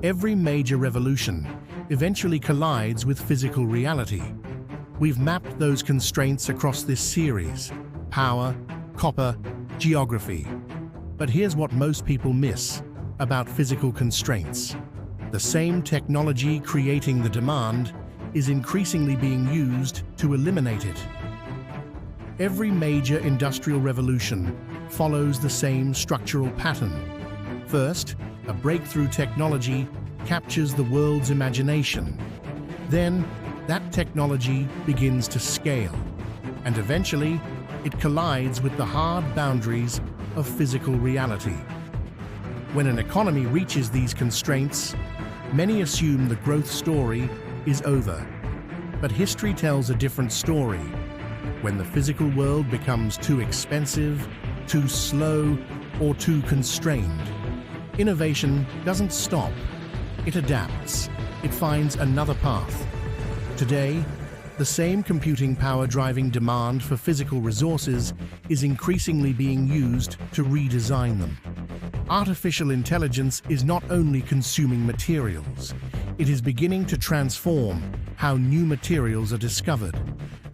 Every major revolution eventually collides with physical reality. We've mapped those constraints across this series: power, copper, geography. But here's what most people miss about physical constraints. The same technology creating the demand is increasingly being used to eliminate it. Every major industrial revolution follows the same structural pattern. First, a breakthrough technology captures the world's imagination. Then, that technology begins to scale, and eventually, it collides with the hard boundaries of physical reality. When an economy reaches these constraints, many assume the growth story is over. But history tells a different story. When the physical world becomes too expensive, too slow, or too constrained, innovation doesn't stop. It adapts. It finds another path. Today, the same computing power driving demand for physical resources is increasingly being used to redesign them. Artificial intelligence is not only consuming materials, it is beginning to transform how new materials are discovered.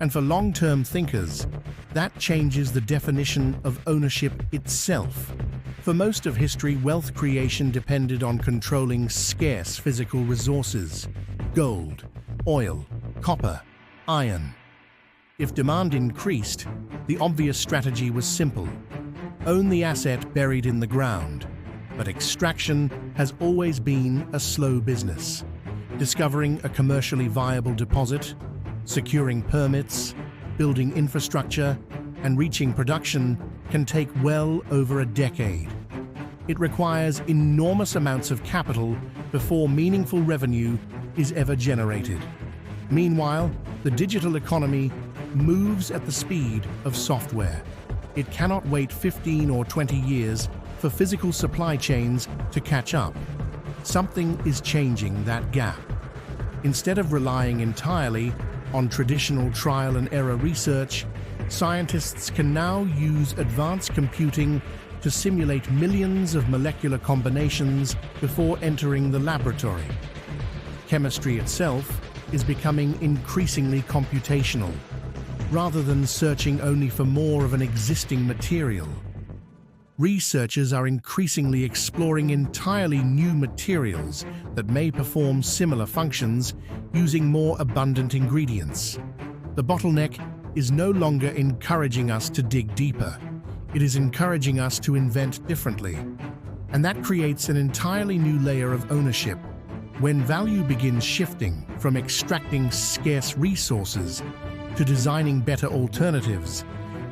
And for long-term thinkers, that changes the definition of ownership itself. For most of history, wealth creation depended on controlling scarce physical resources: gold, oil, copper, iron. If demand increased, the obvious strategy was simple: own the asset buried in the ground. But extraction has always been a slow business. Discovering a commercially viable deposit, securing permits, building infrastructure, and reaching production can take well over a decade. It requires enormous amounts of capital before meaningful revenue is ever generated. Meanwhile, the digital economy moves at the speed of software. It cannot wait 15 or 20 years for physical supply chains to catch up. Something is changing that gap. Instead of relying entirely on traditional trial and error research, scientists can now use advanced computing to simulate millions of molecular combinations before entering the laboratory. Chemistry itself is becoming increasingly computational, rather than searching only for more of an existing material. Researchers are increasingly exploring entirely new materials that may perform similar functions using more abundant ingredients. The bottleneck is no longer encouraging us to dig deeper. It is encouraging us to invent differently. And that creates an entirely new layer of ownership. When value begins shifting from extracting scarce resources to designing better alternatives,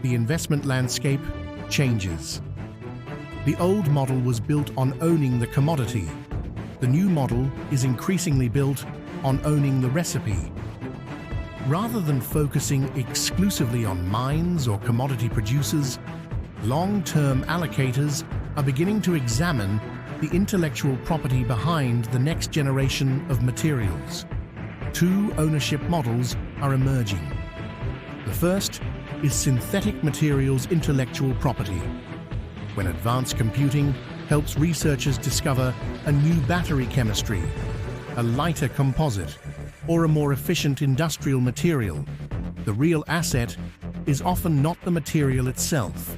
the investment landscape changes. The old model was built on owning the commodity. The new model is increasingly built on owning the recipe. Rather than focusing exclusively on mines or commodity producers, long-term allocators are beginning to examine the intellectual property behind the next generation of materials. Two ownership models are emerging. The first is synthetic materials intellectual property, when advanced computing helps researchers discover a new battery chemistry, a lighter composite, or a more efficient industrial material. The real asset is often not the material itself.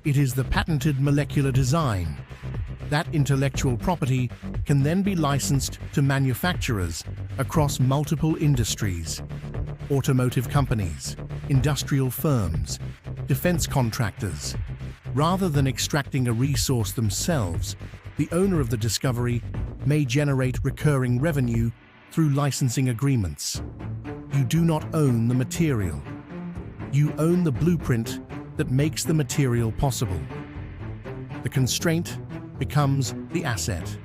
It is the patented molecular design. That intellectual property can then be licensed to manufacturers across multiple industries: automotive companies, industrial firms, defense contractors. Rather than extracting a resource themselves, the owner of the discovery may generate recurring revenue through licensing agreements. You do not own the material. You own the blueprint that makes the material possible. The constraint becomes the asset.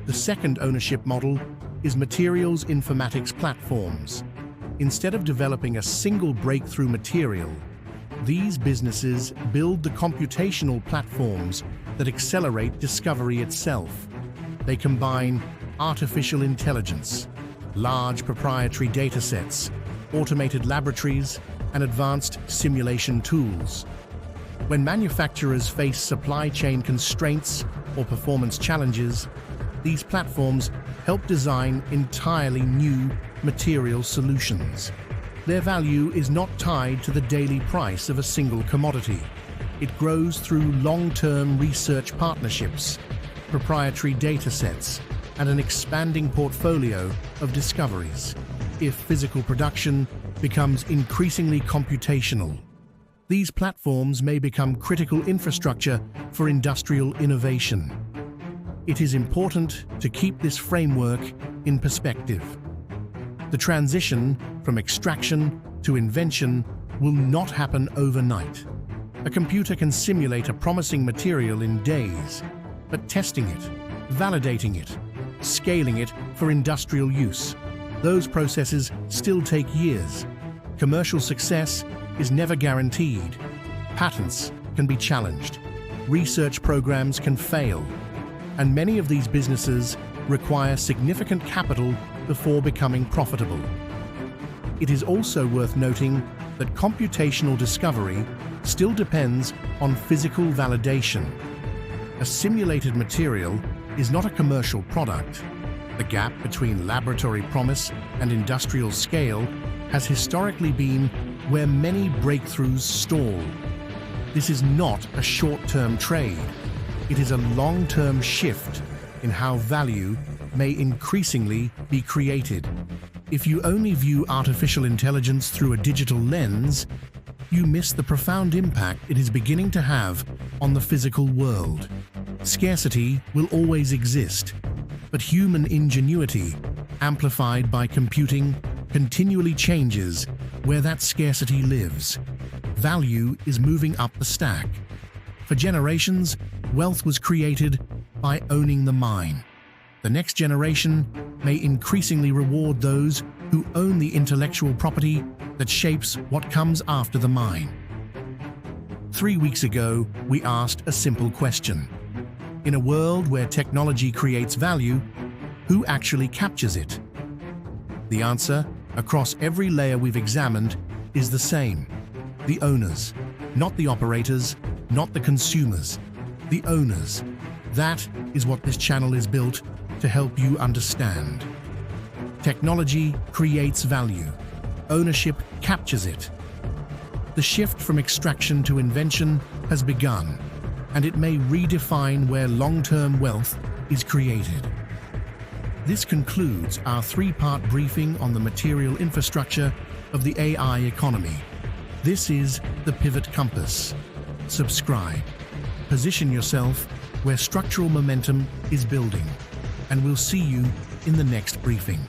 The second ownership model is materials informatics platforms. Instead of developing a single breakthrough material, these businesses build the computational platforms that accelerate discovery itself. They combine artificial intelligence, large proprietary datasets, automated laboratories, and advanced simulation tools. When manufacturers face supply chain constraints or performance challenges, These platforms help design entirely new material solutions. Their value is not tied to the daily price of a single commodity. It grows through long-term research partnerships, proprietary data sets, and an expanding portfolio of discoveries. If physical production becomes increasingly computational, these platforms may become critical infrastructure for industrial innovation. It is important to keep this framework in perspective. The transition from extraction to invention will not happen overnight. A computer can simulate a promising material in days, but testing it, validating it, scaling it for industrial use, those processes still take years. Commercial success is never guaranteed. Patents can be challenged. Research programs can fail. And many of these businesses require significant capital before becoming profitable. It is also worth noting that computational discovery still depends on physical validation. A simulated material is not a commercial product. The gap between laboratory promise and industrial scale has historically been where many breakthroughs stall. This is not a short-term trade. It is a long-term shift in how value may increasingly be created. If you only view artificial intelligence through a digital lens, you miss the profound impact it is beginning to have on the physical world. Scarcity will always exist, but human ingenuity, amplified by computing, continually changes where that scarcity lives. Value is moving up the stack. For generations, wealth was created by owning the mine. The next generation may increasingly reward those who own the intellectual property that shapes what comes after the mine. 3 weeks ago, we asked a simple question. In a world where technology creates value, who actually captures it? The answer, across every layer we've examined, is the same. The owners, not the operators, not the consumers. The owners. That is what this channel is built to help you understand. Technology creates value. Ownership captures it. The shift from extraction to invention has begun, and it may redefine where long-term wealth is created. This concludes our 3-part briefing on the material infrastructure of the AI economy. This is the Pivot Compass. Subscribe. Position yourself where structural momentum is building, and we'll see you in the next briefing.